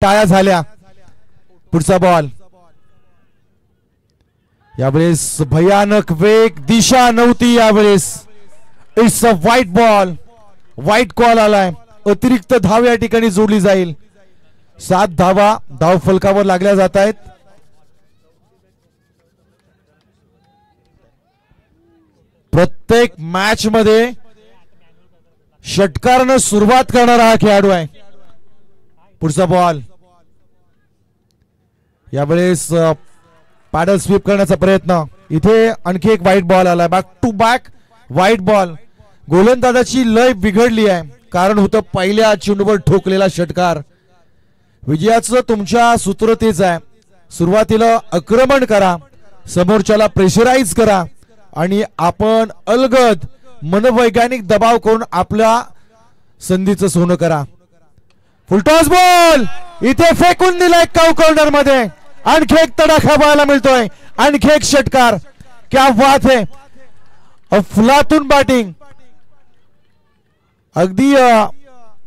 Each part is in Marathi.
टाळ्या झाल्या. पुढचा बॉल. यावेळेस भयानक वेग, दिशा नव्हती यावेळेस. It's a white ball. White call आलाय. अतिरिक्त धाव या ठिकाणी जोडली जाईल. 7 धावा धाव फलकावर लागल्या जात आहेत. प्रत्येक मॅच मध्ये षटकारानं सुरुवात करणारा हा खेळाडू आहे. पुढचा बॉल. यावेळेस पॅडल स्वीप करण्याचा प्रयत्न. इथे आणखी एक व्हाईट बॉल आला. Back to back white ball. गोलंदाजाची लय बिघडली आहे. कारण होतं पहिल्या चेंडूवर ठोकलेला षटकार. विजयाचं तुमच्या सूत्र तेच आहे. सुरुवातीला आक्रमण करा, समोरच्याला प्रेशराईज करा आणि आपण अलगद मनोवैज्ञानिक दबाव करून आपल्या संधीचं सोनं करा. फुलटॉस बॉल इथे फेकून दिलाय काउ कॉर्नर मध्ये. आणखी एक तडाखा पाहायला मिळतोय. आणखी एक षटकार. क्या बात है. अफलातून बॅटिंग. अगदी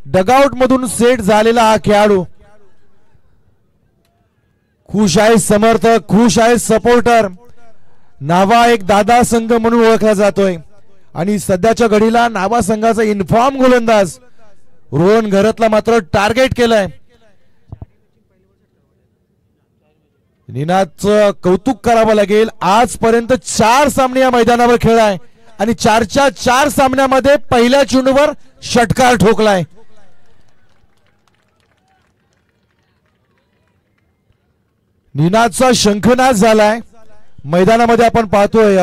डगआउट मधून सेट झालेला हा खेळाडू. खुश आहे समर्थक, खुश आहे सपोर्टर. नावा एक दादा संघ म्हणून ओळखला जातोय आणि सध्याच्या घडीला नावा संघाचा इन्फॉर्म गोलंदाज रोहन घरतला मात्र टार्गेट केलंय. निनादचं कौतुक करावं लागेल. आजपर्यंत 4 सामने या मैदानावर खेळलाय आणि 4च्या 4 सामन्यामध्ये पहिल्या चेंडूवर षटकार ठोकलाय. निनादचा शंखनाद झालाय. मैदानामध्ये आपण पाहतोय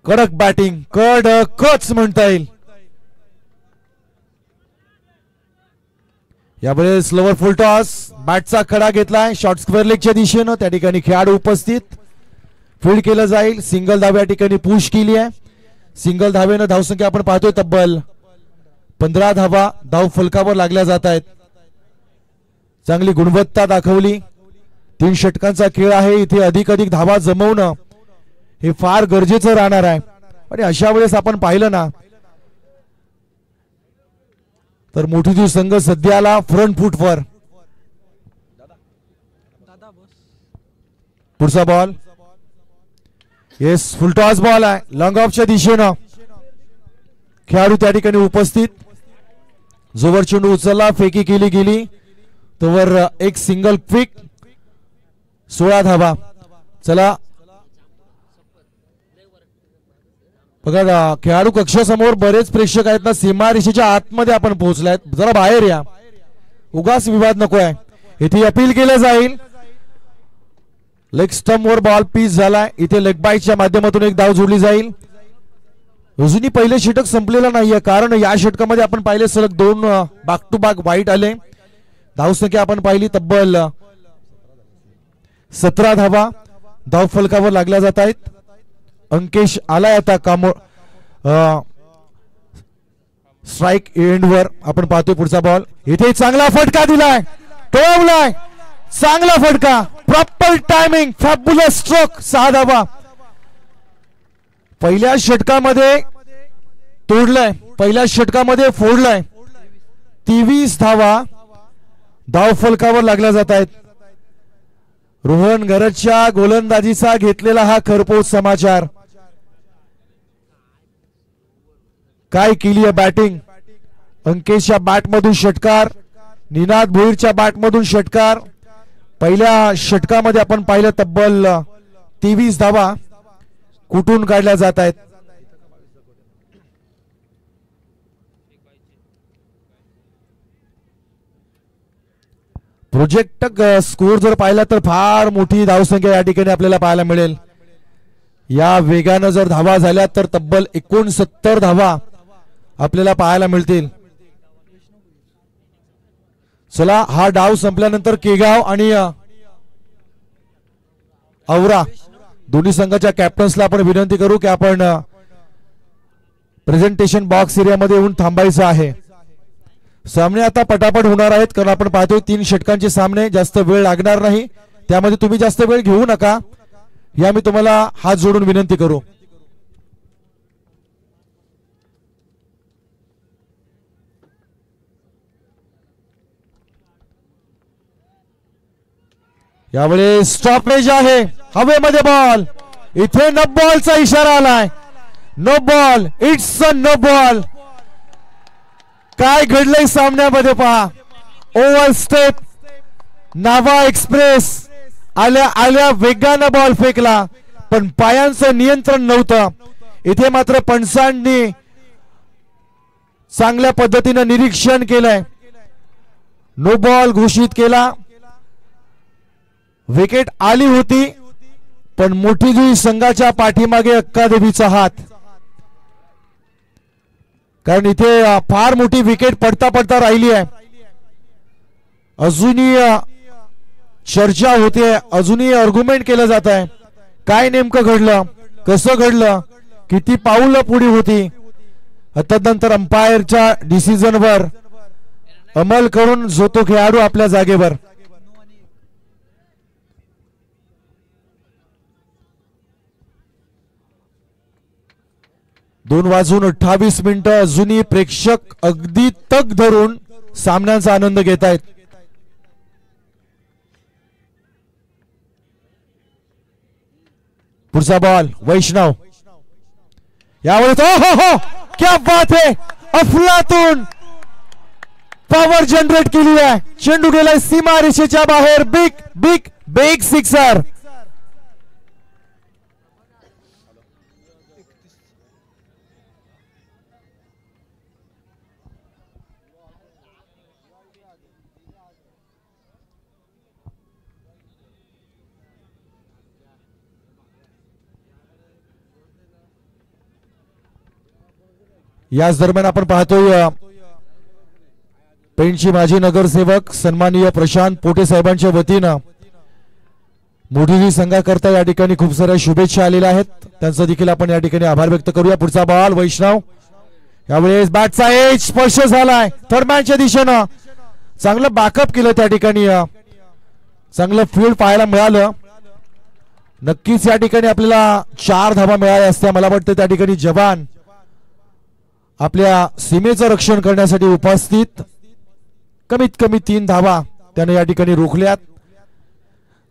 कडक बॅटिंग, कडकच म्हणता येईल. यावेळेस स्लोवर फुल टॉस. बॅटचा कडा घेतलाय शॉर्ट स्क्वेअर लेगच्या दिशेनं. त्या ठिकाणी खेळाडू उपस्थित. फील्ड केलं जाईल. सिंगल धाव या ठिकाणी पुश केली आहे. सिंगल धावेनं धावसंख्या आपण पाहतोय तब्बल 15 धावा धाव फलकावर लागल्या जात आहेत. चांगली गुणवत्ता दाखवली. 3 षटकांचा खेळ आहे. इथे अधिक धावा जमवणं हे फार गरजेचं राहणार आहे. आणि अशा वेळेस आपण पाहिलं ना तर मोठीजी संघ सध्याला फ्रंट फुटवर. पुढचा बॉल. येस फुलटॉस बॉल आहे. लॉंग ऑफच्या दिशेनं खेळाडू त्या ठिकाणी उपस्थित. जोवर चेंडू उचलला, फेकी केली गेली तोवर एक सिंगल क्विक. 16 धावा. चला बघा खेळाडू कक्षासमोर बरेच प्रेक्षक आहेत ना. सीमारेषेच्या आतमध्ये आपण पोहोचलाय. जरा बाहेर या. उगाच विवाद नको आहे. इथे अपील केलं जाईल. लेग स्टंप वर बॉल पीस झालाय. इथे लेग बाईटच्या माध्यमातून एक धाव जोडली जाईल. अजूनही पहिले षटक संपलेलं नाहीये कारण या षटकामध्ये आपण पाहिले सलग 2 बॅक टू बॅक वाईट आले. धावसंख्या आपण पाहिली तब्बल 17 धावा धाव फलकावर लागल्या जात आहेत. अंकेश आलाय आता स्ट्राइक एंड वर. आपण पाहतोय पुढचा बॉल. इथे चांगला फटका दिलाय. टोवलाय. चांगला फटका. Proper timing. Fabulous stroke. 6 धावा. पहिल्या षटकामध्ये तोडलाय. पहिल्या षटकामध्ये फोडलाय. 23 धावा धाव फलकावर लागल्या जात आहेत. रोहन घरतच्या गोलंदाजीचा घेतलेला हा खरपोच समाचार. काय केली आहे बॅटिंग. अंकेशच्या बॅटमधून षटकार. निनाद भोईरच्या बॅटमधून षटकार. पहिल्या षटकामध्ये आपण पाहिलं तब्बल 23 धावा कुठून काढल्या जात आहेत. प्रोजेक्ट स्कोर जर पाहिला तर फार मोठी धावसंख्या या ठिकाणी आपल्याला पाहायला मिळेल. या वेगानं जर धावा झाल्या तर तब्बल 69 धावा आपल्याला पाहायला मिळतील. चला हा डाव संपल्यानंतर केगाव आणि औरा दोन्ही संघाच्या कॅप्टन्सला आपण विनंती करू की आपण प्रेझेंटेशन बॉक्स एरियामध्ये येऊन थांबायचं आहे. सामने आता पटापट होणार आहेत कारण आपण पाहतोय 3 षटकांचे सामने. जास्त वेळ लागणार नाही. त्यामध्ये तुम्ही जास्त वेळ घेऊ नका या मी तुम्हाला हात जोडून विनंती करू. यावेळी स्टॉपेज आहे, हवेमध्ये बॉल. इथे नो बॉलचा इशारा आलाय. No ball, it's a no ball. काय घडलंय सामन्यामध्ये पहा. ओव्हर स्टेप, नावा एक्सप्रेस आल्या आल्या वेगानं बॉल फेकला, पण पायांचं नियंत्रण नव्हतं. इथे मात्र पंचांनी चांगल्या पद्धतीनं निरीक्षण केलंय, नो बॉल घोषित केला. विकेट आली होती, पण मोठी जुई संघाच्या पाठीमागे अक्कादेवीचा हात. कारण इथे फार मोठी विकेट पडता पडता राहिली आहे. अजूनही चर्चा होते, अजूनही आर्ग्युमेंट केलं जात आहे. काय नेमकं घडलं, कसं घडलं, किती पाऊलं पुढे होती. तदनंतर अंपायरच्या डिसिजनवर अंमल करून जो तो खेळाडू आपल्या जागेवर. दोन वाजून 28 मिनिटं अजूनही प्रेक्षक अगदी तग धरून सामन्याचा आनंद घेत आहेत. पुढचा बॉल वैष्णव. यावेळेस हो क्या बात है, अफलातून पॉवर जनरेट केली आहे. चेंडू गेलाय सीमा रेषेच्या बाहेर. Big big big sixer. याच दरम्यान आपण पाहतोय पेणची माजी नगरसेवक सन्माननीय प्रशांत पोटे साहेबांच्या वतीनं मोठी संघाकरता या ठिकाणी खूप साऱ्या शुभेच्छा आलेल्या आहेत. त्यांचा देखील आपण या ठिकाणी आभार व्यक्त करूया. पुढचा बॉल वैष्णव. यावेळेस बॅटचा एज स्पर्श झालाय थर्डमॅनच्या दिशेनं. चांगलं बॅकअप केलं त्या ठिकाणी, चांगलं फील्ड पाहायला मिळालं. नक्कीच या ठिकाणी आपल्याला 4 धावा मिळाल्या असत्या. मला वाटतं त्या ठिकाणी जवान आपल्या सीमेचं रक्षण करण्यासाठी उपस्थित. कमीत कमी 3 धावा त्याने या ठिकाणी रोखल्यात.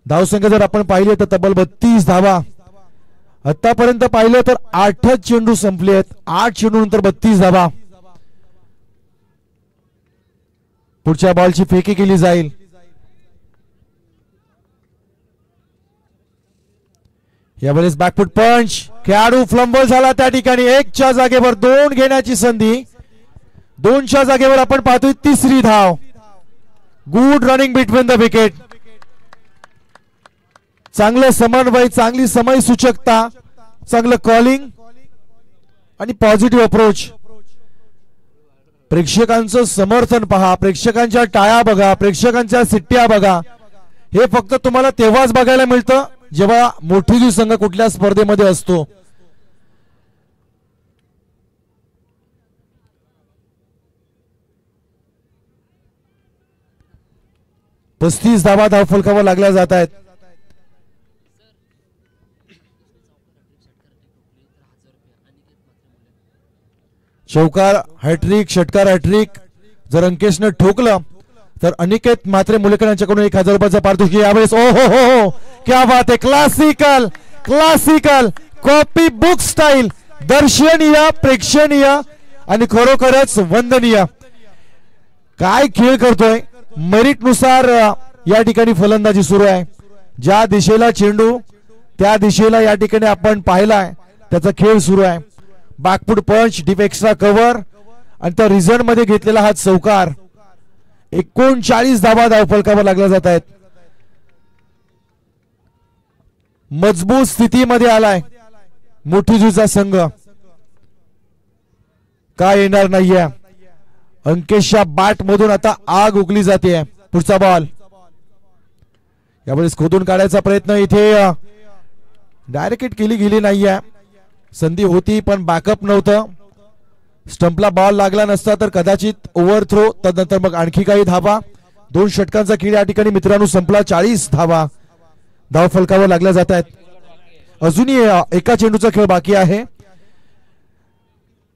धावसंख्या जर आपण पाहिले तर तब्बल 32 धावा. आतापर्यंत पाहिलं तर 8 चेंडू संपले आहेत. 8 चेंडू नंतर 32 धावा. पुढच्या बॉलची फेकी केली जाईल. यावेळेस बॅकफुट पंच. खेळाडू फ्लंबल झाला त्या ठिकाणी. 1च्या जागेवर 2 घेण्याची संधी. 2च्या जागेवर आपण पाहतोय 3री धाव. Good running between the wicket. चांगलं समन्वय, चांगली समय सूचकता, चांगलं कॉलिंग आणि पॉझिटिव्ह अप्रोच. प्रेक्षकांचं समर्थन पहा, प्रेक्षकांच्या टाळ्या बघा, प्रेक्षकांच्या सिट्ट्या बघा. हे फक्त तुम्हाला तेव्हाच बघायला मिळतं जेव्हा मोठी जी संघ कुठल्या स्पर्धेमध्ये असतो. पस्तीस धावा धावफलकावर लागल्या जात आहेत. चौकार हॅट्रिक, षटकार हॅट्रिक जर अंकेशनं ठोकलं तर अनिकेत मात्रे मुलेकर यांच्याकडून 1000 रुपयाचा पारितोषिक. यावेळेस ओ हो क्या बात आहे. Classical classical copy book style. दर्शनीय, प्रेक्षणीय आणि खरोखरच वंदनीय. काय खेळ करतोय. मेरिट नुसार या ठिकाणी फलंदाजी सुरू आहे. ज्या दिशेला चेंडू त्या दिशेला या ठिकाणी आपण पाहिलाय त्याचा खेळ सुरू आहे. बॅकफुट पंच, डीप एक्स्ट्रा कव्हर आणि त्या रिझल्ट मध्ये घेतलेला हा चौकार. 39 धावा धावफलकावर लागल्या जात आहेत. मजबूत स्थितीमध्ये आलाय मोठी जुचा संघ. काय येणार नाहीये. अंकेशच्या बॅट मधून आता आग उगली जाते. पुढचा बॉल. यावेळेस खोदून काढायचा प्रयत्न. इथे डायरेक्ट हिट केली गेली नाहीये. संधी होती पण बॅकअप नव्हतं. स्टंपला बॉल लागला नसता तर कदाचित ओव्हरथ्रो. तदनंतर मग आणखी काही धावा. 2 षटकांचा खेळ या ठिकाणी मित्रांनो संपला. 40 धावा धावफलकावर लागल्या जात आहेत. अजूनही एका चेंडूचा खेळ बाकी आहे.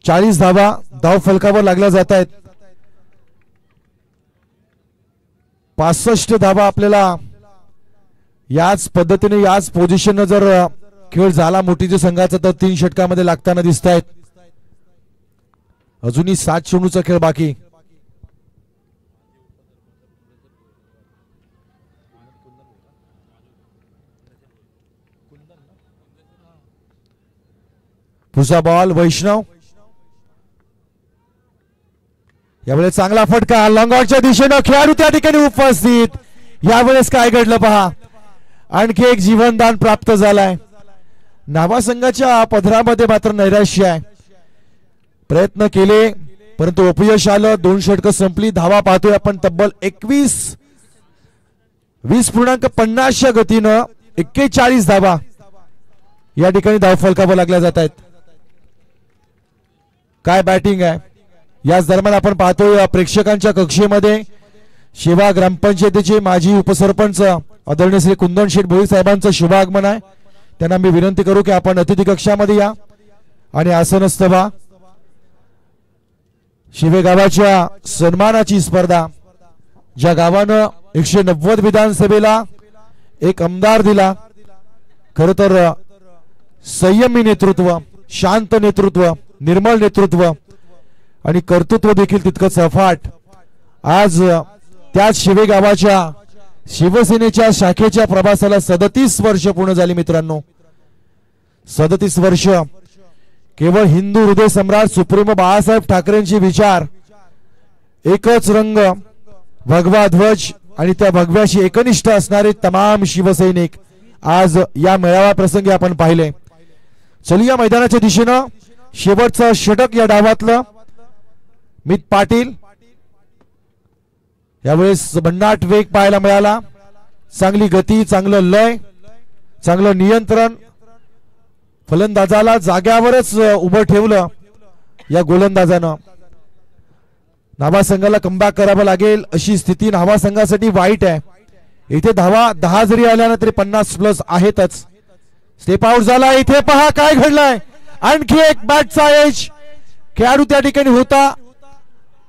40 धावा धावफलकावर लागल्या जात आहेत. 65 धावा आपल्याला याच पद्धतीने याच पोझिशन जर खेळ झाला मोठीच्या संघाचा तर 3 षटकामध्ये लागताना दिसत आहेत. अजूनही 7 चेंडूचा खेळ बाकी. पुढचा बॉल वैष्णव. यावेळेस चांगला फटका लॉंगआउटच्या दिशेनं खेळाडू त्या ठिकाणी उपस्थित. यावेळेस काय घडलं पहा. आणखी एक जीवनदान प्राप्त झालाय. नावा संघाच्या पदरामध्ये मात्र नैराश्य आहे. प्रयत्न केले परंतु अपयश आलं. 2 षटकं संपली. धावा पाहतोय आपण तब्बल 20.50 गतीनं 41 धावा या ठिकाणी धावफलकावर लागल्या जात आहेत. काय बॅटिंग आहे. याच दरम्यान आपण पाहतोय प्रेक्षकांच्या कक्षेमध्ये शेवा ग्रामपंचायतीचे माजी उपसरपंच आदरणीय श्री कुंदन शेठ भोई साहेबांचं शुभागमन आहे. त्यांना मी विनंती करू की आपण अतिथी कक्षामध्ये या आणि आसनस्थ व्हा. शिवे गावाच्या सन्मानाची स्पर्धा. ज्या गावानं 190 विधानसभेला एक आमदार दिला. खर तर संयमी नेतृत्व, शांत नेतृत्व, निर्मळ नेतृत्व आणि कर्तृत्व देखील तितकंच अफाट. आज त्याच शिवे गावाच्या शिवसेनेच्या शाखेच्या प्रवासाला 37 वर्ष पूर्ण झाली मित्रांनो. 37 वर्ष. केवळ हिंदू हृदय सम्राट सुप्रीमो बाळासाहेब ठाकरेंचे विचार, एकच रंग, भगवा ध्वज आणि त्या भगव्याशी एकनिष्ठ असणारे तमाम शिवसैनिक आज या मेळावा प्रसंगी आपण पाहिले. चलूया मैदानाच्या दिशेनं. शेवटचं षटक या डावातलं. मित पाटील. यावेळेस भन्नाट वेग पाहायला मिळाला. चांगली गती, चांगलं लय, चांगलं नियंत्रण. फलंदाजाला जाग्यावरच उभं ठेवलं या गोलंदाजानं. नावा संघाला कमबॅक करावं लागेल अशी स्थिती नावा संघासाठी वाईट आहे. इथे धावा 10 जरी आल्या ना तरी 50+ आहेतच. स्टेप आउट झाला. इथे पहा काय घडलंय. आणखी एक बॅटचा एज. खेळाडू त्या ठिकाणी होता.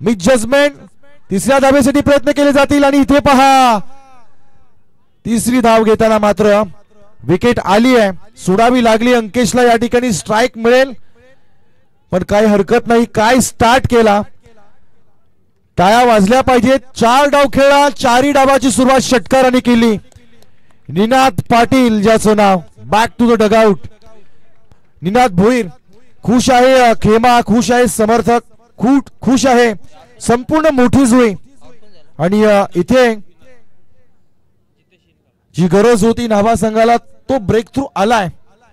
Misjudgement. तिसऱ्या धावेसाठी प्रयत्न केले जातील आणि इथे पहा तिसरी धाव घेताना मात्र विकेट आली आहे. सोडावी लागली. अंकेशला या ठिकाणी स्ट्राइक मिळेल पण काही हरकत नाही. काय स्टार्ट केला. टाळ्या वाजल्या पाहिजेत. 4 डाव खेळला. 4ही डावाची सुरुवात षटकाराने केली. निनाद पाटील ज्याचं नाव. Back to the dugout. Ninad Bhoir खुश आहे. खेमा खुश आहे. समर्थक खुश आहे. संपूर्ण मोठी जुळी. आणि इथे जी गरज होती नावा संघाला तो ब्रेक थ्रू आलाय.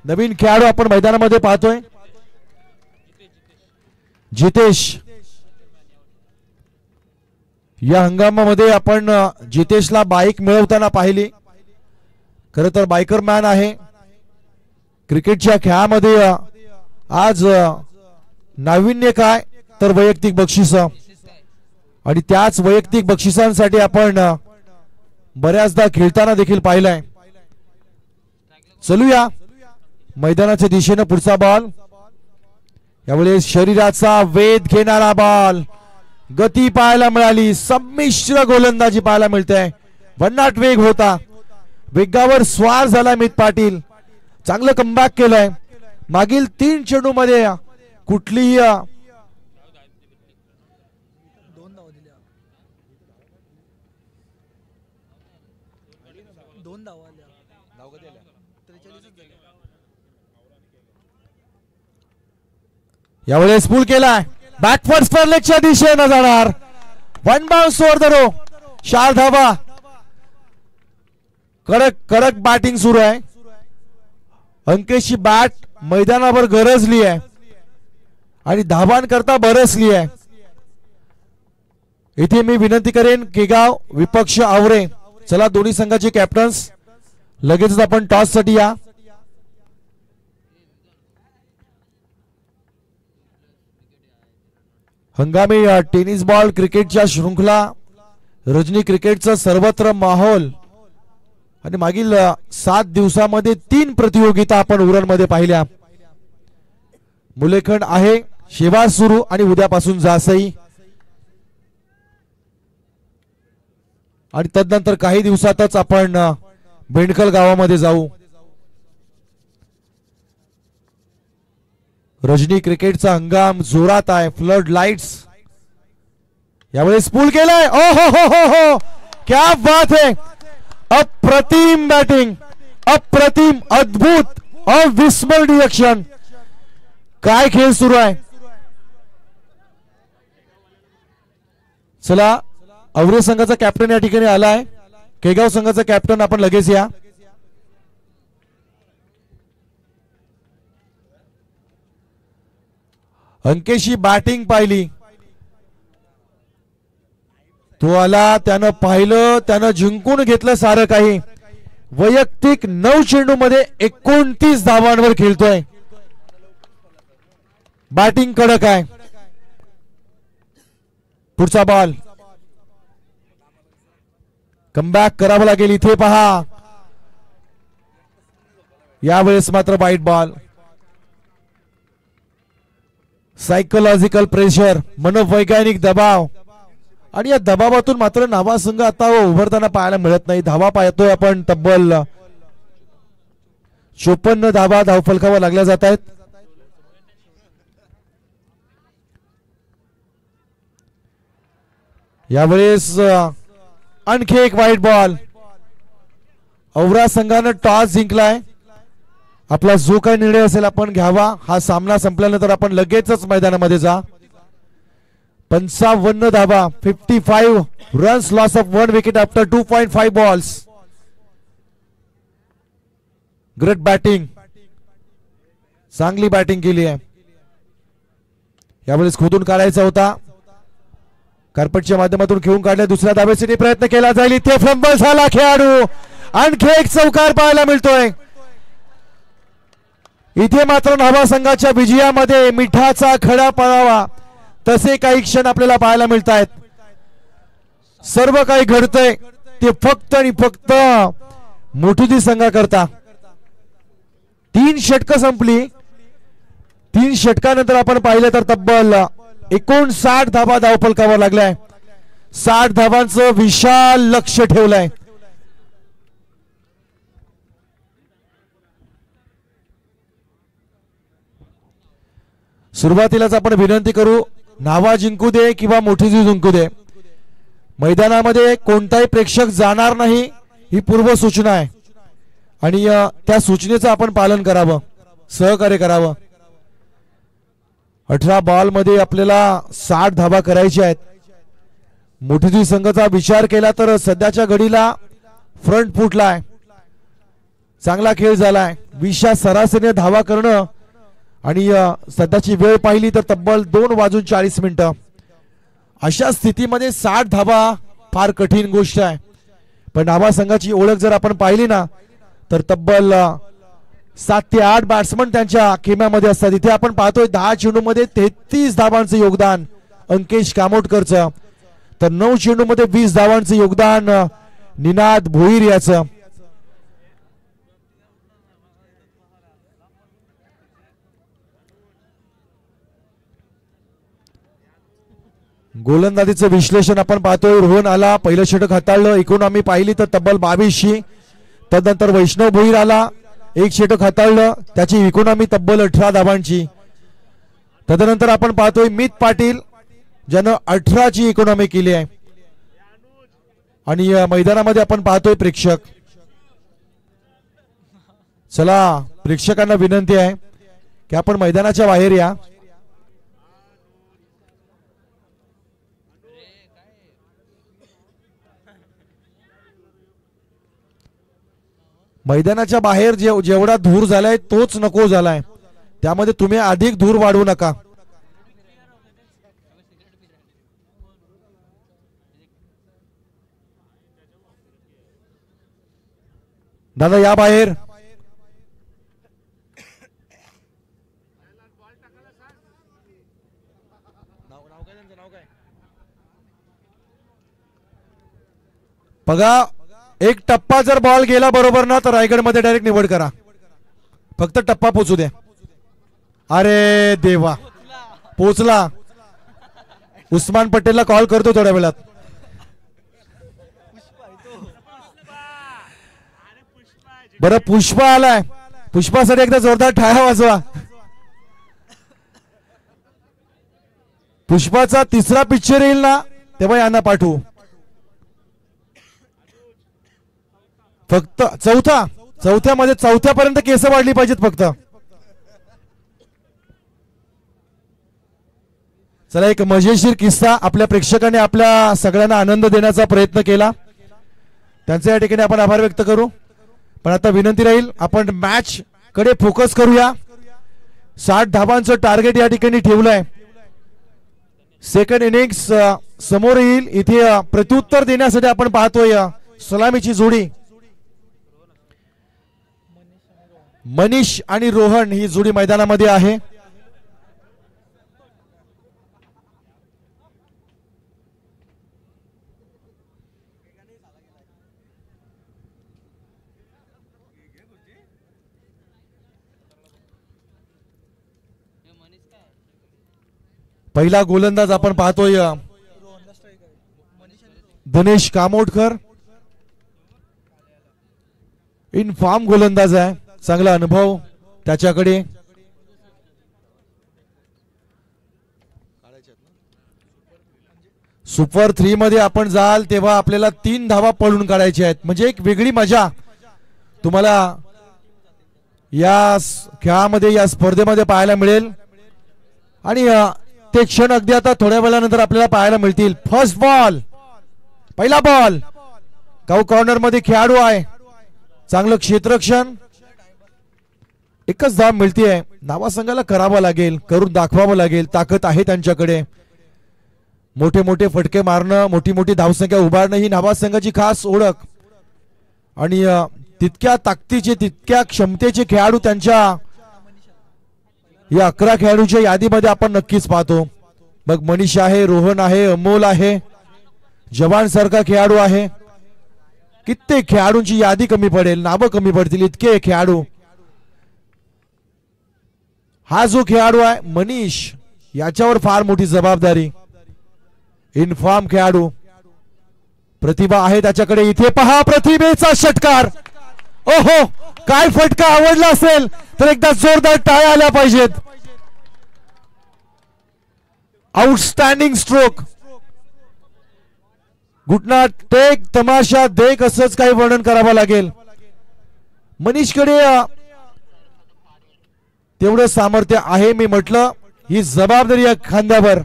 नवीन खेळाडू आपण मैदानामध्ये पाहतोय. जितेश. या हंगामामध्ये आपण जितेशला बाईक मिळवताना पाहिली. खरं तर बायकर मॅन आहे. क्रिकेटच्या खेळामध्ये आज नाविन्य काय तर वैयक्तिक बक्षीस आणि त्याच वैयक्तिक बक्षिसांसाठी आपण बऱ्याचदा खेळताना देखील पाहिलंय. चलूया मैदानाच्या दिशेने. पुढचा बॉल. यावेळेस शरीराचा वेध घेणारा बॉल. गती पाहायला मिळाली. संमिश्र गोलंदाजी पाहायला मिळते. भन्नाट वेग होता. वेगावर स्वार झाला मित पाटील. चांगलं कमबॅक केलंय. मागील 3 चेंडूमध्ये कुठलीही यावेळेस पूल केलाय. बॅकवर्ड स्पर्लेगच्या दिशेनं जाणार. 1 बाउन्स ओव्हर द रो. 4 धावा. कडक बॅटिंग सुरू आहे. अंकेशची बॅट मैदानावर गरजली आहे आणि धावांकरता बरसली आहे. इथे मी विनंती करेन केगाव विपक्ष आवरे. चला दोन्ही संघाचे कॅप्टन्स लगेचच आपण टॉस साठी या. हंगामी टेनिस बॉल क्रिकेटच्या शृंखला रजनी क्रिकेटचा सर्वत्र माहोल आणि मागील 7 दिवसामध्ये 3 प्रतियोगिता आपण उरणमध्ये पाहिल्या. मुलेखंड आहे. शेवा सुरू आणि उद्यापासून जासई आणि तदनंतर काही दिवसातच आपण बेंडकल गावामध्ये जाऊ. रजनी क्रिकेटचा हंगाम जोरात आहे. फ्लड लाईट्स यावेळेस पूल केलाय. ओ हो हो हो हो, क्या बात है. अप्रतिम बॅटिंग, अप्रतिम, अद्भुत, अविस्मरणीय क्षण. काय खेळ सुरू आहे. चला, अवरे संघाचा कॅप्टन या ठिकाणी आलाय. केगाव संघाचा कॅप्टन आपण लगेच या. अंकेशी बॅटिंग पाहिली, तो आला, त्यानं पाहिलं, त्यानं जिंकून घेतलं सारं काही. वैयक्तिक 9 चेंडू मध्ये 29 धावांवर खेळतोय. बॅटिंग कडक आहे. पुढचा बॉल कमबॅक करावं लागेल. इथे पहा, यावेळेस मात्र वाईट बॉल. सायकोलॉजिकल प्रेशर, मनोवैज्ञानिक दबाव, आणि या दबावातून मात्र नावा संघ आता उभरताना पाहायला मिळत नाही. धावा पाहतोय आपण तब्बल 54 धावा धावफलकावर लागल्या जात आहेत. यावेळेस आणखी एक वाईट बॉल. औरा संघानं टॉस जिंकलाय. आपला जो काही निर्णय असेल आपण घ्यावा. हा सामना संपल्यानंतर आपण लगेचच मैदानामध्ये जा. 55 धावा, 55 runs, loss of 1 wicket after 2.5 balls. Great batting, चांगली बॅटिंग केली आहे. यावेळेस खोदून काढायचा होता. कार्पेटच्या माध्यमातून खेळून काढले. दुसऱ्या धावेसाठी प्रयत्न केला जाईल. इथे फंबल झाला खेळाडू. आणखी एक चौकार पाहायला मिळतोय. इथे मात्र नावा संघाच्या विजयामध्ये मिठाचा खडा पडावा तसे काही क्षण आपल्याला पाहायला मिळत आहेत. सर्व काही घडतंय ते फक्त आणि फक्त मोठुदी संघाकरता. 3 षटकं संपली. 3 षटकानंतर आपण पाहिलं तर तब्बल 59 धावा धावफलकावर लागलाय. 60 धावांचं विशाल लक्ष ठेवलंय. सुरुवातीलाच आपण विनंती करू, नावा जिंकू दे किंवा मोठीजी जिंकू दे, मैदानामध्ये कोणताही प्रेक्षक जाणार नाही ही पूर्व सूचना आहे. आणि त्या सूचनेचं आपण पालन करावं, सहकार्य करावं. 18 बॉल मध्ये आपल्याला 60 धावा करायच्या आहेत. मोठीजी संघाचा विचार केला तर सध्याच्या घडीला फ्रंट फुटला आहे. चांगला खेळ झालाय. 20 सरासरीने धावा करणं आणि सध्याची वेळ पाहिली तर तब्बल 2:40. अशा स्थितीमध्ये 60 धावा फार कठीण गोष्ट आहे. पण नावा संघाची ओळख जर आपण पाहिली ना तर तब्बल 7 ते 8 बॅट्समन त्यांच्या खेम्यामध्ये असतात. इथे आपण पाहतोय 10 चेंडूमध्ये 33 धावांचं योगदान अंकेश कामोटकरचं, तर 9 चेंडूमध्ये 20 धावांचं योगदान निनाद भोईर याचं. गोलंदाजीचं विश्लेषण आपण पाहतोय. रोहन आला, पहिलं षटक हाताळलं. इकॉनॉमी पाहिली तर तब्बल 22. तदनंतर वैष्णव भोईर आला, 1 षटक हाताळलं. त्याची इकॉनॉमी तब्बल 18 धावांची. तदनंतर आपण पाहतोय मित पाटील ज्यानं 18ची इकॉनॉमी केली आहे. आणि मैदानामध्ये आपण पाहतोय प्रेक्षक. चला, प्रेक्षकांना विनंती आहे की आपण मैदानाच्या बाहेर या. मैदानाच्या बाहेर जेवढा धूर झालाय तोच नको झालाय. त्यामध्ये तुम्ही अधिक धूर वाढवू नका. दादा या बाहेर. बघा, एक टप्पा जर बॉल गेला बरोबर ना तर रायगड मध्ये डायरेक्ट निवड करा. फक्त टप्पा पोचू द्या. अरे देवा, पोचला. उस्मान पटेलला कॉल करतो थोड्या वेळात. बरं पुष्पा आलाय, पुष्पासाठी एकदा जोरदार टाळ्या वाजवा. पुष्पाचा तिसरा पिक्चर येईल ना तेव्हा यांना पाठवू. फक्त चौथ्यामध्ये चौथ्यापर्यंत केस वाढली पाहिजेत फक्त. चला एक मजेशीर किस्सा आपल्या प्रेक्षकांनी आपल्या सगळ्यांना आनंद देण्याचा प्रयत्न केला, त्यांचे या ठिकाणी आपण आभार व्यक्त करू. पण आता विनंती राहील आपण मॅच कडे फोकस करूया. 60 धावांचं टार्गेट या ठिकाणी ठेवलंय. सेकंड इनिंग्स समोर येईल. इथे प्रत्युत्तर देण्यासाठी आपण पाहतोय सलामीची जोडी मनीष आणि रोहन ही जोडी मैदानामध्ये आहे. पहिला गोलंदाज आपण पाहतोय धनेश कामोडकर. इन फॉर्म गोलंदाज आहे, चांगला अनुभव त्याच्याकडे. सुपर 3 मध्ये आपण जाल तेव्हा आपल्याला 3 धावा पळून काढायच्या आहेत, म्हणजे एक वेगळी मजा तुम्हाला या खेळामध्ये या स्पर्धेमध्ये पाहायला मिळेल. आणि ते क्षण अगदी आता थोड्या वेळानंतर आपल्याला पाहायला मिळतील. फर्स्ट बॉल, पहिला बॉल. कॉर्नर मध्ये खेळाडू आहे, चांगलं क्षेत्ररक्षण. एकच धाव मिळतीये. नावा संघाला करावं लागेल, करून दाखवावं लागेल. ताकद आहे त्यांच्याकडे. मोठे मोठे फटके मारणं, मोठी मोठी धावसंख्या उभारणं ही नावा संघाची खास ओळख. आणि तितक्या ताकदीचे तितक्या क्षमतेचे खेळाडू त्यांच्या या 11 खेळाडूंच्या यादीमध्ये आपण नक्कीच पाहतो. मग मनीष आहे, रोहन आहे, अमोल आहे, जवान सारखा खेळाडू आहे. कित्येक खेळाडूंची यादी कमी पडेल, नावं कमी पडतील इतके खेळाडू. हा जो खेळाडू आहे मनीष, याच्यावर फार मोठी जबाबदारी. इनफॉर्म खेळाडू, प्रतिभा आहे त्याच्याकडे. इथे पहा प्रतिभेचा षटकार. ओहो, काय फटका आवडला असेल तर एकदा जोरदार टाळ्या आल्या पाहिजेत. Outstanding stroke. घुटना टेक, तमाशा देख, असंच काही वर्णन करावं लागेल. मनीषकडे तेवढं सामर्थ्य आहे. मी म्हटलं ही जबाबदारी या खांद्यावर.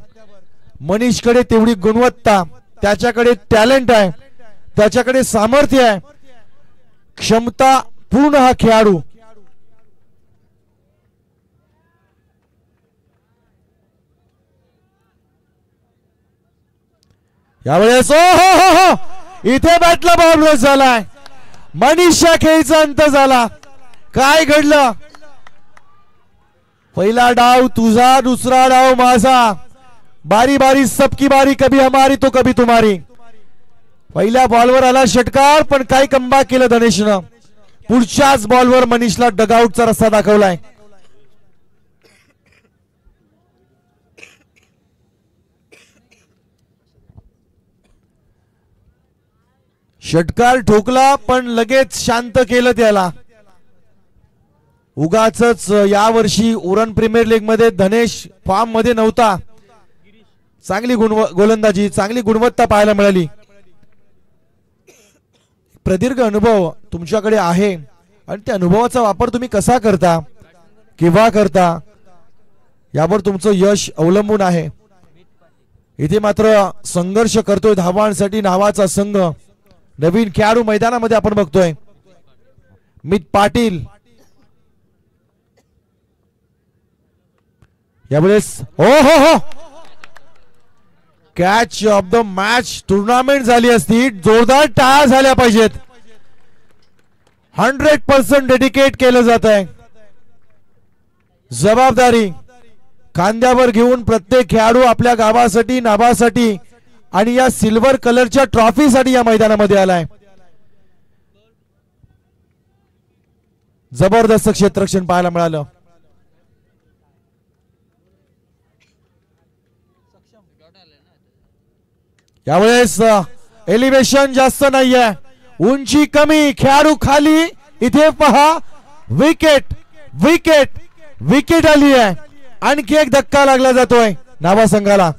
मनीषकडे तेवढी गुणवत्ता, त्याच्याकडे टॅलेंट आहे, त्याच्याकडे सामर्थ्य आहे, क्षमता पूर्ण हा खेळाडू. यावेळेस इथे बॅटला बॉल रोज झालाय. मनीषच्या खेळीचा अंत झाला. काय घडलं? पहिला डाव तुझा, दुसरा डाव माझा. बारी बारी सबकी बारी, कभी हमारी तो कभी तुम्हारी. पहिल्या बॉलवर आला षटकार, पण काय कमबॅक केलं धनेशनं. पुढच्याच बॉलवर मनीषला डगआउटचा रस्ता दाखवलाय. षटकार ठोकला पण लगेच शांत केलं त्याला. उगाचच यावर्षी उरण प्रीमियर लीग मध्ये धनेश फॉर्म मध्ये नव्हता. चांगली गोलंदाजी, चांगली गुणवत्ता पाहायला मिळाली. प्रदीर्घ अनुभव तुमच्याकडे आहे आणि त्या अनुभवाचा वापर तुम्ही कसा करता, केव्हा करता, यावर तुमचं यश अवलंबून आहे. इथे मात्र संघर्ष करतोय धावांसाठी नावाचा संघ. नवीन खेळाडू मैदानामध्ये आपण बघतोय, मित पाटील. यावेळेस हो catch of the match. Tournament झाली असती, जोरदार टाळ्या झाल्या पाहिजेत. 100% डेडिकेट केलं जात आहे. जबाबदारी खांद्यावर घेऊन प्रत्येक खेळाडू आपल्या गावासाठी, नावासाठी आणि या सिल्वर कलरच्या ट्रॉफीसाठी या मैदानामध्ये आलाय. जबरदस्त क्षेत्ररक्षण पाहायला मिळालं. यावेळेस एलिव्हेशन जास्त नाहीये, उंची कमी, खेळाडू खाली इथे पहा विकेट विकेट विकेट आली आहे. आणखी एक धक्का लागला जातोय नावा संघाला.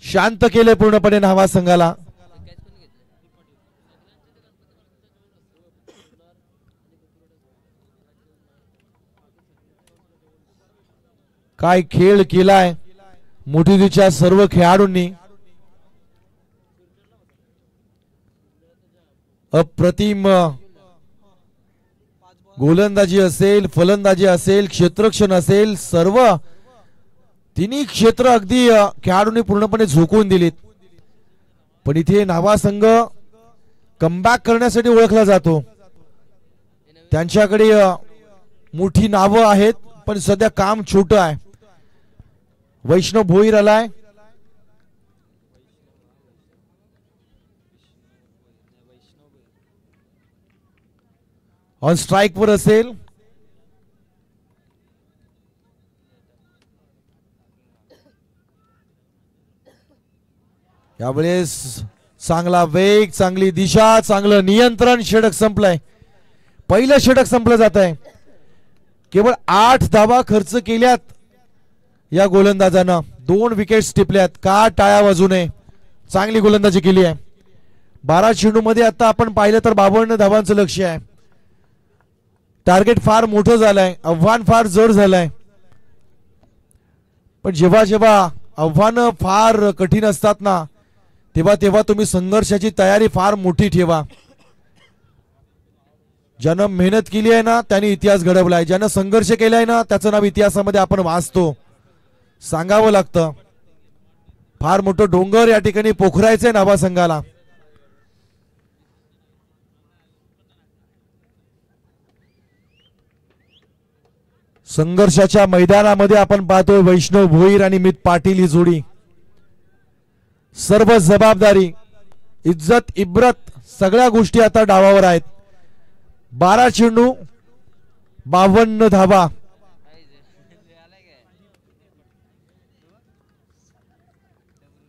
शांत केले पूर्णपणे नावा संघाला. काय खेळ केलाय मोठीच्या सर्व खेळाडूंनी. अप्रतिम गोलंदाजी असेल, फलंदाजी असेल, क्षेत्ररक्षण असेल, सर्व तिन्ही क्षेत्र अगदी खेळाडूंनी पूर्णपणे झोकून दिलीत. पण इथे नावा संघ कमबॅक करण्यासाठी ओळखला जातो. त्यांच्याकडे मोठी नावं आहेत पण सध्या काम छोटं आहे. वैष्णव भोईर आलाय. ऑन स्ट्राइक वर असेल. यावेळेस चांगला वेग, चांगली दिशा, चांगलं नियंत्रण. षटक संपलंय. पहिलं षटक संपलं जात आहे. केवळ 8 धावा खर्च केल्यात या गोलंदाजानं. 2 विकेट्स टिपल्यात. का टाळ्या वाजू नये. चांगली गोलंदाजी केली आहे. 12 चेंडू मध्ये आता आपण पाहिलं तर 52 धावांचं लक्ष्य आहे. टार्गेट फार मोठं झालंय. आव्हान फार जड झालंय. पण जेव्हा जेव्हा आव्हानं फार कठीण असतात ना तेव्हा तेव्हा तुम्ही संघर्षाची तयारी फार मोठी ठेवा. ज्यानं मेहनत केली आहे ना त्याने इतिहास घडवलाय. ज्यानं संघर्ष केलाय ना त्याचं नाव इतिहासामध्ये आपण वाचतो. सांगावं लागतं. फार मोठं डोंगर या ठिकाणी पोखरायचंय नावा संघाला. संघर्षाच्या मैदानामध्ये आपण पाहतोय वैष्णव भोईर आणि मित पाटील ही जोडी. सर्व जबाबदारी, इज्जत, इब्रत सगळ्या गोष्टी आता डावावर आहेत. 12 चेंडू 52 धावा.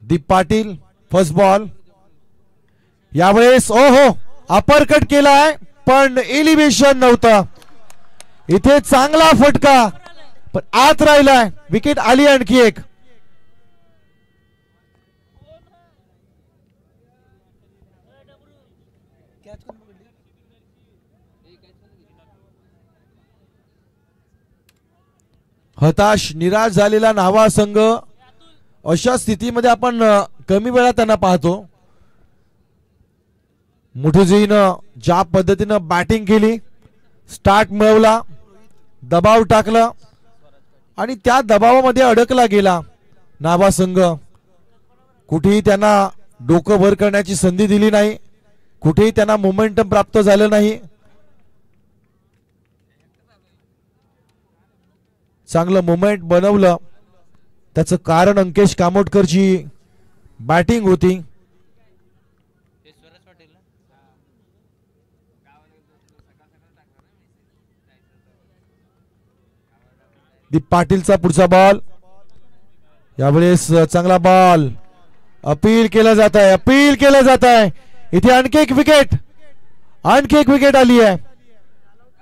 दीप पाटील फर्स्ट बॉल. यावेळेस ओहो अपरकट केलाय पण एलिव्हेशन नव्हतं. इथे चांगला फटका पण आत राहिलाय. विकेट आली आणखी एक. हताश निराश झालेला नावा संघ. अशा स्थितीमध्ये आपण कमी वेळा त्यांना पाहतो. मुठुजीनं ज्या पद्धतीनं बॅटिंग केली, स्टार्ट मिळवला, दबाव टाकला आणि त्या दबावामध्ये अडकला गेला नावा संघ. कुठेही त्यांना डोकं वर करण्याची संधी दिली नाही. कुठेही त्यांना मोमेंटम प्राप्त झालं नाही. चांगलं मोमेंट बनवलं. त्याचं कारण अंकेश कामोटकरची बॅटिंग होती. दीप पाटीलचा पुढचा बॉल. यावेळेस चांगला बॉल. अपील केलं जात आहे. अपील केलं जात आहे. इथे आणखी एक विकेट. आणखी एक विकेट आली आहे.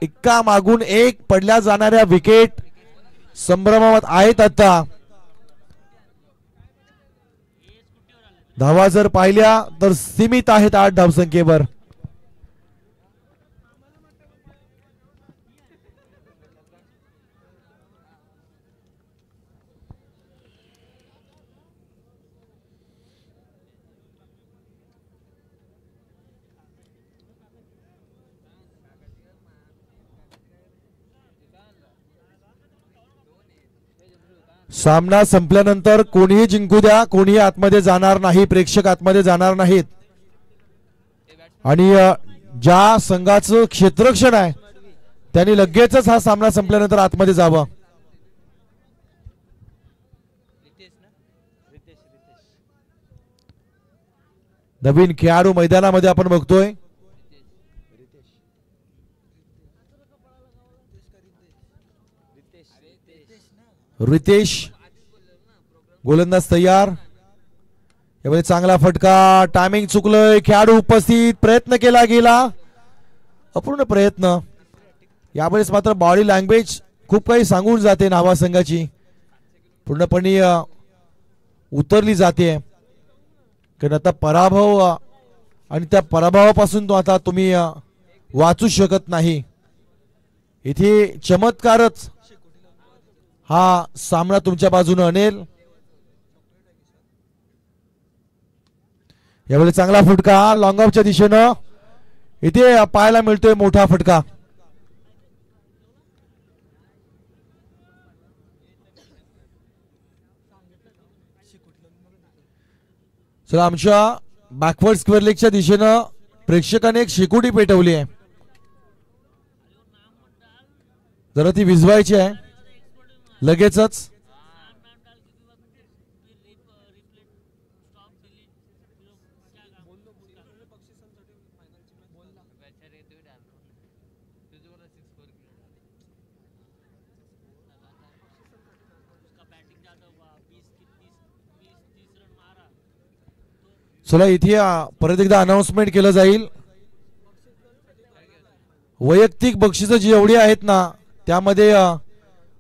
एका मागून एक पडल्या जाणाऱ्या विकेट संभ्रमात आहेत. आता धावा जर पाहिल्या तर सीमित आहेत 8 धावसंख्येवर. सामना संपल्यानंतर कोणीही जिंकू द्या, कोणीही आतमध्ये जाणार नाही. प्रेक्षक आतमध्ये जाणार नाहीत. आणि ज्या संघाचं क्षेत्ररक्षण आहे त्यांनी लगेचच हा सामना संपल्यानंतर आतमध्ये जावं. नवीन खेळाडू मैदानामध्ये आपण बघतोय. रितेश गोलंदाज तयार. यावेळी चांगला फटका, टायमिंग चुकलंय, खेळाडू उपस्थित, प्रयत्न केला गेला, अपूर्ण प्रयत्न. यावेळेस मात्र बॉडी लँग्वेज खूप काही सांगून जाते नावा संघाची, पूर्णपणे उतरली जाते. कारण आता पराभव आणि त्या पराभवापासून तो आता तुम्ही वाचू शकत नाही. इथे चमत्कारच हा सामना तुमच्या बाजूने आणेल. यावेळी चांगला फटका लॉंग ऑफच्या दिशेनं, इथे पाहायला मिळतोय मोठा फटका. चला, आमच्या बॅकवर्ड स्क्वेअर लेगच्या दिशेनं प्रेक्षकाने एक शेकोटी पेटवली आहे, जरा ती विझवायची आहे लगेचच. चला, इथे परत एकदा अनाउन्समेंट केलं जाईल. वैयक्तिक बक्षिसं जी एवढी आहेत ना, त्यामध्ये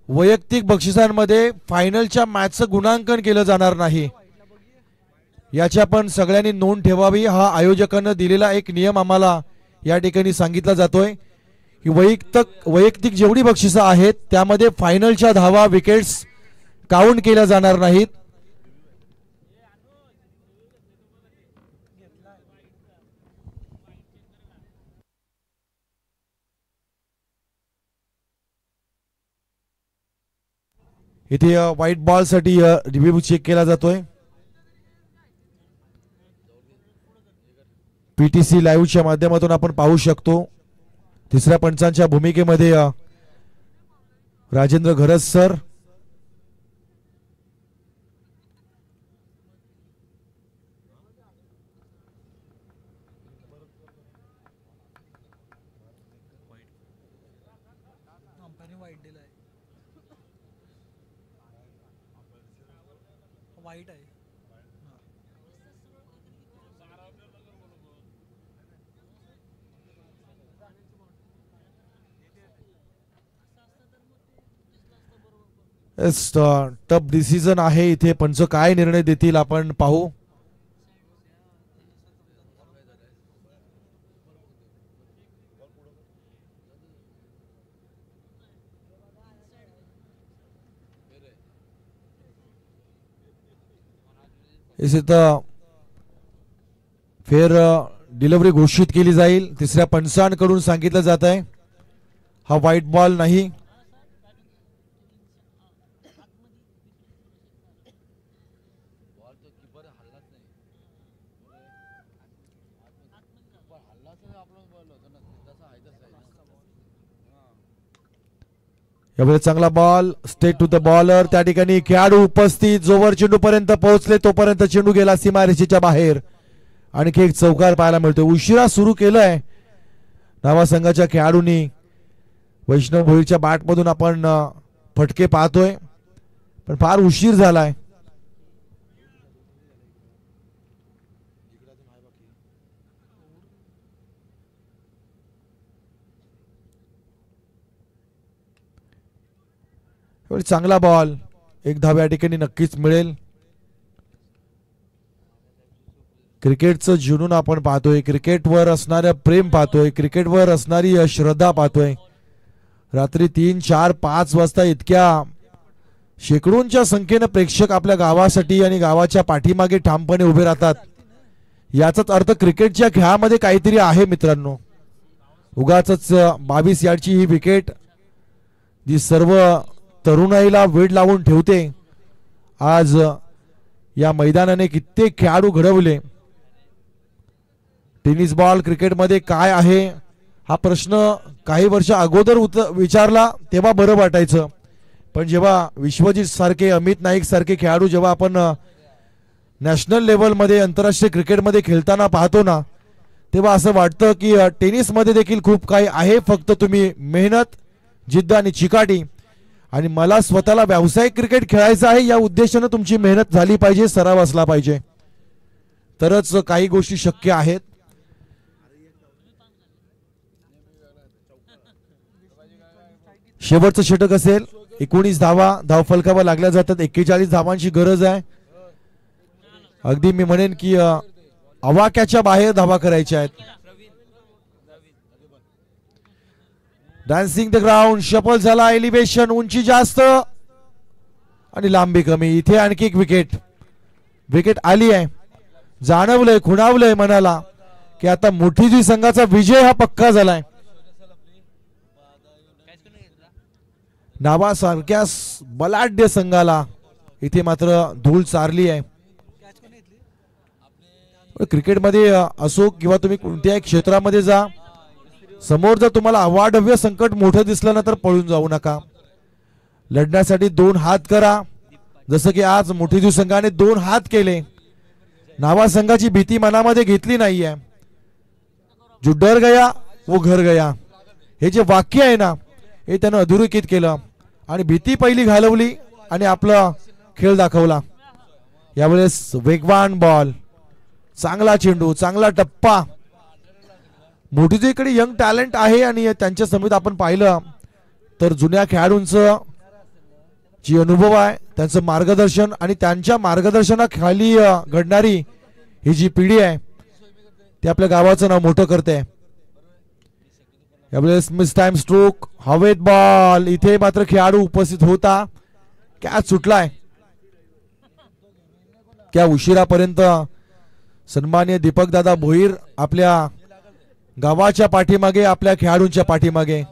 वैयक्तिक बक्षिसांमध्ये फायनलच्या मॅचचं गुणांकन केलं जाणार नाही, याची आपण सगळ्यांनी नोंद ठेवावी. हा आयोजकांना दिलेला एक नियम आम्हाला या ठिकाणी सांगितला जातोय की वैयक्तिक जेवढी बक्षिसं आहेत त्यामध्ये फायनलच्या धावा, विकेट्स काउंट केल्या जाणार नाहीत. इथे व्हाईट बॉल साठी रिव्ह्यू चेक केला जातोय. पीटीसी लाईव्हच्या माध्यमातून आपण पाहू शकतो. तिसऱ्या पंचांच्या भूमिकेमध्ये राजेंद्र घरज सर, वाईट आहे. टफ डिसिजन आहे. इथे पंच काय निर्णय देतील आपण पाहू. इथं फेर डिलिव्हरी घोषित केली जाईल. तिसऱ्या पंचांकडून सांगितलं जात आहे हा व्हाईट बॉल नाही. यावेळी चांगला ball, straight to the bowler. त्या ठिकाणी खेळाडू उपस्थित, जोवर चेंडू पर्यंत पोहोचले तोपर्यंत चेंडू गेला सीमारेषेच्या बाहेर. आणखी एक चौकार पाहायला मिळतोय. उशिरा सुरू केलंय नावा संघाच्या खेळाडूंनी. वैष्णव भोईरच्या बॅट मधून आपण फटके पाहतोय, पण फार उशीर झालाय. चांगला बॉल, एक धाव या ठिकाणी नक्कीच मिळेल. क्रिकेटचं जुनून आपण पाहतोय, क्रिकेटवर असणारं प्रेम पाहतोय, क्रिकेटवर असणारी श्रद्धा पाहतोय. रात्री 3, 4, 5 वाजता इतक्या शेकडोंच्या संख्येनं प्रेक्षक आपल्या गावासाठी आणि गावाच्या पाठीमागे ठामपणे उभे राहतात. याचाच अर्थ क्रिकेटच्या खेळामध्ये काहीतरी आहे मित्रांनो. उगाच 22 यार्डची ही विकेट जी सर्व तरुणाईला वेड लावून ठेवते. आज या मैदानाने कित्येक खेळाडू घडवले. टेनिस बॉल क्रिकेटमध्ये काय आहे हा प्रश्न काही वर्ष अगोदर विचारला तेव्हा बरं वाटायचं, पण जेव्हा विश्वजित सारखे, अमित नाईक सारखे खेळाडू जेव्हा आपण नॅशनल लेवलमध्ये, आंतरराष्ट्रीय क्रिकेटमध्ये खेळताना पाहतो ना, तेव्हा असं वाटतं की टेनिसमध्ये देखील खूप काही आहे. फक्त तुम्ही मेहनत, जिद्द आणि चिकाटी, आणि मला स्वतःला व्यावसायिक क्रिकेट खेळायचं आहे या उद्देशाने तुमची मेहनत झाली पाहिजे, सराव असला पाहिजे. तरच काही गोष्टी शक्य आहेत. शेवटचं षटक असेल. 19 धावा धावफलकावर लागल्या जातात. 41 धावांची गरज आहे. अगदी मी म्हणेन की अवाक्याच्या बाहेर धावा करायच्या आहेत. डान्सिंग द ग्राउंड शफल झाला. एलिव्हेशन उंची जास्त आणि लांबी कमी. इथे आणखी एक विकेट आली आहे. जाणवलंय खुणावलंय मनाला की आता मोठीजी संघाचा विजय हा पक्का झालाय. नावासारख्या बलाढ्य संघाला इथे मात्र धूळ चारली आहे. क्रिकेटमध्ये असो किंवा तुम्ही कोणत्याही क्षेत्रामध्ये जा, समोर जर तुम्हाला अवाढव्य संकट मोठं दिसलं ना तर पळून जाऊ नका. लढण्यासाठी 2 हात करा. जसं की आज मोठीजी संघाने 2 हात केले. नावा संघाची भीती मनामध्ये घेतली नाहीये. जो डर गया वो घर गया हे जे वाक्य आहे ना हे त्यानं अधोरेखित केलं आणि भीती पहिली घालवली आणि आपला खेळ दाखवला. यावेळेस वेगवान बॉल, चांगला चेंडू, चांगला टप्पा. मोठीजीकडे यंग टॅलेंट आहे आणि त्यांच्या समेत आपण पाहिलं तर जुन्या खेळाडूंचं जी अनुभव आहे, त्यांचं मार्गदर्शन आणि त्यांच्या मार्गदर्शनाखाली घडणारी ही जी पिढी आहे ती आपल्या गावाचं नाव मोठं करते. यावेळेस मिस टाइम स्ट्रोक, हवेत बॉल. इथे मात्र खेळाडू उपस्थित होता. कॅच सुटलाय. क्या उशिरापर्यंत सन्माननीय दीपक दादा भोईर आपल्या गावाच्या पाठीमागे, आपल्या खेळाडूंच्या पाठीमागे,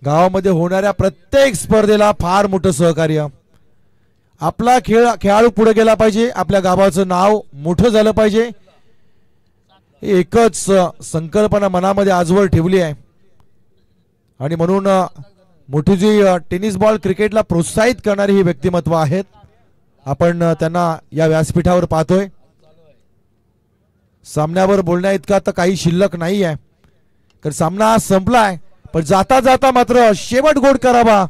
गावामध्ये होणाऱ्या प्रत्येक स्पर्धेला फार मोठं सहकार्य. आपला खेळाडू पुढे गेला पाहिजे, आपल्या गावाचं नाव मोठं झालं पाहिजे, एकच संकल्पना मनामध्ये आजवर ठेवली आहे. आणि म्हणून मोठी जी टेनिस बॉल क्रिकेटला प्रोत्साहित करणारी ही व्यक्तिमत्व आहेत. आपण त्यांना या व्यासपीठावर पाहतोय. सामन्यावर बोलण्या इतका तर काही शिल्लक नाही आहे, कारण सामना आज संपलाय. पण जाता जाता मात्र शेवट गोड करावा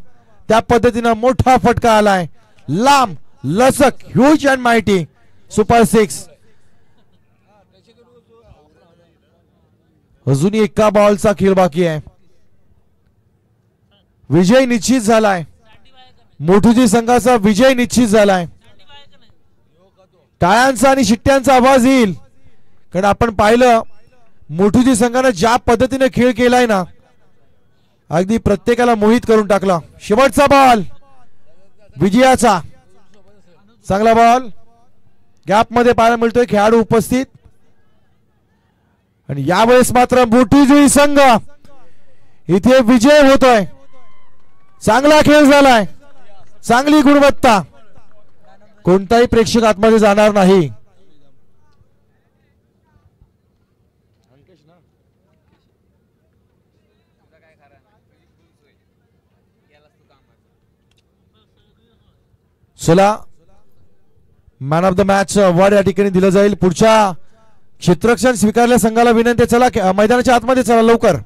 त्या पद्धतीनं मोठा फटका आलाय. लांब लचक, ह्यूज अँड माइटी सुपर 6. अजूनही एका बॉलचा खेळ बाकी आहे. विजय निश्चित झालाय. मोठीजी संघाचा विजय निश्चित झालाय. टाळ्यांचा आणि शिट्ट्यांचा आवाज येईल, कारण आपण पाहिलं मोठीजी संघाने ज्या पद्धतीने खेळ केलाय ना, अगदी प्रत्येकाला मोहित करून टाकला. शेवटचा बॉल विजयाचा, चांगला बॉल. गॅप मध्ये पाहायला मिळतोय खेळाडू उपस्थित. आणि यावेळेस मात्र मोठीजी संघ इथे विजय होतोय. चांगला खेळ झालाय, चांगली गुणवत्ता. कोणताही प्रेक्षक आतमध्ये जाणार नाही. चला, man of the match award या ठिकाणी दिलं जाईल. पुढच्या क्षेत्ररक्षण स्वीकारल्या संघाला विनंती, चला मैदानाच्या आतमध्ये चला लवकर.